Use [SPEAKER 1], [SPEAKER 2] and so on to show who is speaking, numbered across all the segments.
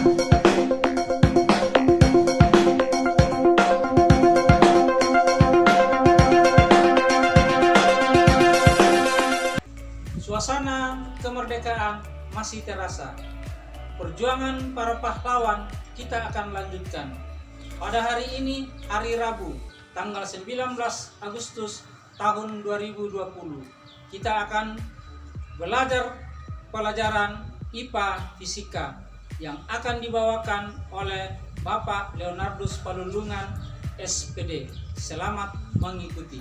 [SPEAKER 1] Suasana kemerdekaan masih terasa. Perjuangan para pahlawan kita akan lanjutkan. Pada hari ini, hari Rabu, tanggal 19 Agustus tahun 2020, kita akan belajar pelajaran IPA Fisika yang akan dibawakan oleh Bapak Leonardus Palulungan, SPD. Selamat mengikuti.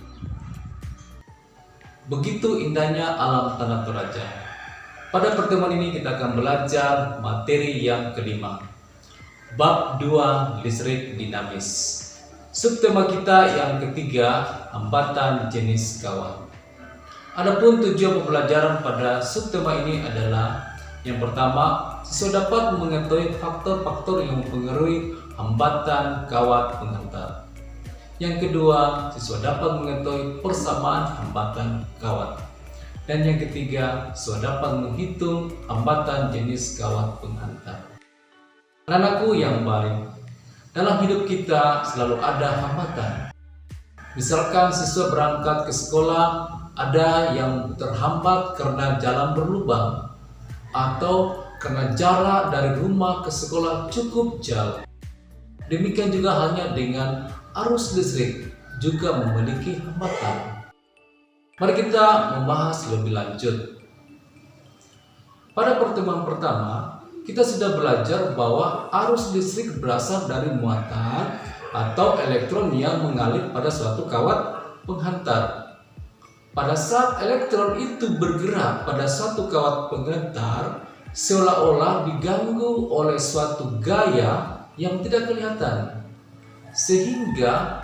[SPEAKER 2] Begitu indahnya alam Tanah Toraja. Pada pertemuan ini kita akan belajar materi yang kelima, bab 2 listrik dinamis. Subtema kita yang ketiga, hambatan jenis kawat. Adapun tujuan pembelajaran pada subtema ini adalah yang pertama, siswa dapat mengetahui faktor-faktor yang mempengaruhi hambatan kawat penghantar. Yang kedua, siswa dapat mengetahui persamaan hambatan kawat. Dan yang ketiga, siswa dapat menghitung hambatan jenis kawat penghantar. Anak-anakku yang baik, dalam hidup kita selalu ada hambatan. Misalkan siswa berangkat ke sekolah, ada yang terhambat karena jalan berlubang, atau karena jarak dari rumah ke sekolah cukup jauh. Demikian juga halnya dengan arus listrik juga memiliki hambatan. Mari kita membahas lebih lanjut. Pada pertemuan pertama, kita sudah belajar bahwa arus listrik berasal dari muatan atau elektron yang mengalir pada suatu kawat penghantar. Pada saat elektron itu bergerak pada suatu kawat penghantar, seolah-olah diganggu oleh suatu gaya yang tidak kelihatan, sehingga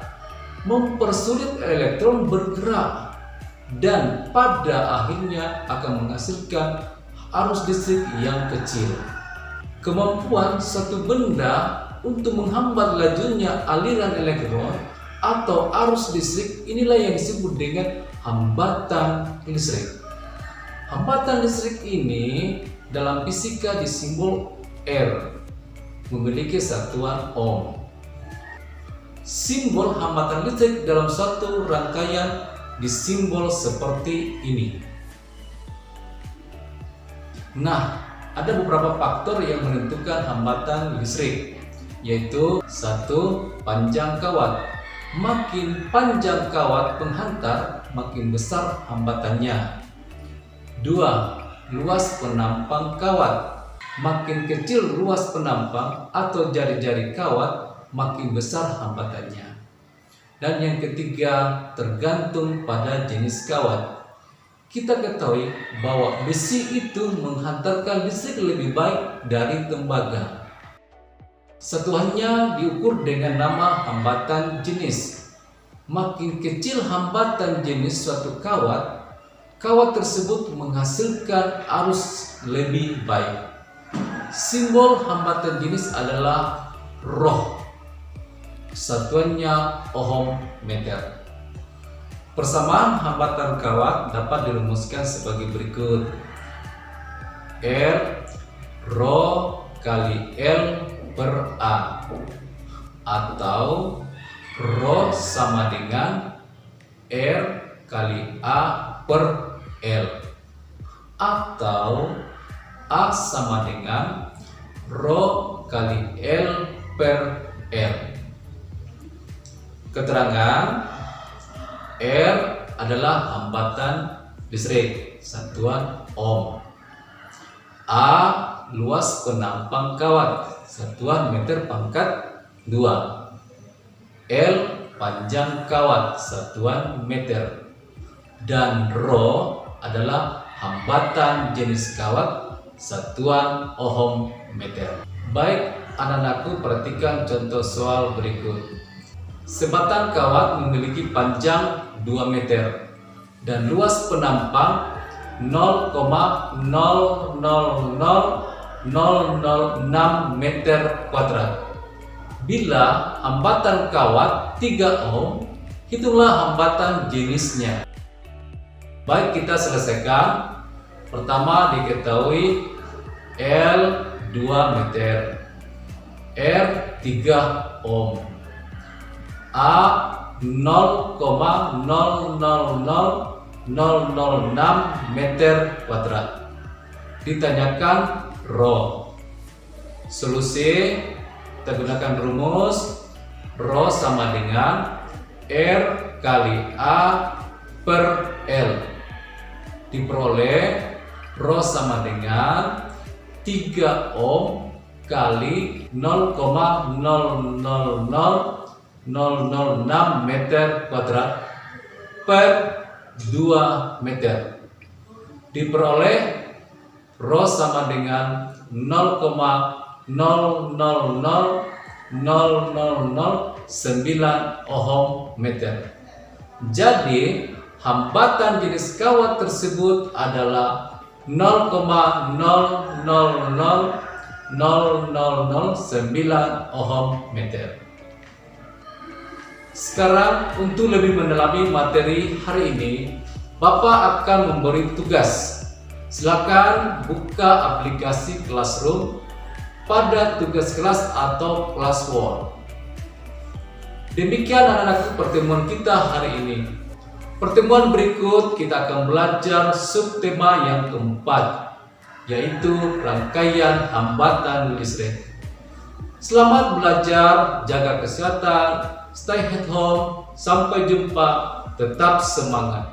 [SPEAKER 2] mempersulit elektron bergerak dan pada akhirnya akan menghasilkan arus listrik yang kecil. Kemampuan suatu benda untuk menghambat lajunya aliran elektron atau arus listrik inilah yang disebut dengan hambatan listrik. Hambatan listrik ini dalam fisika disimbol R, memiliki satuan ohm. Simbol hambatan listrik dalam suatu rangkaian disimbol seperti ini. Nah, ada beberapa faktor yang menentukan hambatan listrik, yaitu 1. Panjang kawat. Makin panjang kawat penghantar, makin besar hambatannya. 2. Luas penampang kawat. Makin kecil ruas penampang atau jari-jari kawat, makin besar hambatannya. Dan yang ketiga, tergantung pada jenis kawat. Kita ketahui bahwa besi itu menghantarkan listrik lebih baik dari tembaga. Satuannya diukur dengan nama hambatan jenis. Makin kecil hambatan jenis suatu kawat, kawat tersebut menghasilkan arus lebih baik. Simbol hambatan jenis adalah Rho. Satuannya ohm meter. Persamaan hambatan kawat dapat dirumuskan sebagai berikut. R Rho kali L per A, atau Rho sama dengan R kali A per L, atau A sama dengan Rho kali L per L. Keterangan R adalah hambatan listrik, satuan ohm. A luas penampang kawat, satuan meter pangkat 2. L panjang kawat, satuan meter. Dan Rho adalah hambatan jenis kawat, satuan ohm meter. Baik anak-anakku, perhatikan contoh soal berikut. Sebatang kawat memiliki panjang 2 meter dan luas penampang 0,000006 meter kuadrat. Bila hambatan kawat 3 ohm, hitunglah hambatan jenisnya. Baik, kita selesaikan. Pertama diketahui L 2 meter, R 3 ohm. A 0,000006 meter kuadrat. Ditanyakan Rho. Solusi, kita gunakan rumus Rho sama dengan R kali A per L. Diperoleh Rho sama dengan 3 ohm kali 0,000006 meter kuadrat per 2 meter. Diperoleh Rho sama dengan 0,000009 ohm meter. Jadi hambatan jenis kawat tersebut adalah 0,000009 ohm meter. Sekarang untuk lebih mendalami materi hari ini, Bapak akan memberi tugas. Silakan buka aplikasi Classroom pada tugas kelas atau Classworld. Demikian anak-anakku pertemuan kita hari ini. Pertemuan berikut kita akan belajar subtema yang keempat, yaitu rangkaian hambatan listrik. Selamat belajar, jaga kesehatan, stay at home, sampai jumpa, tetap semangat.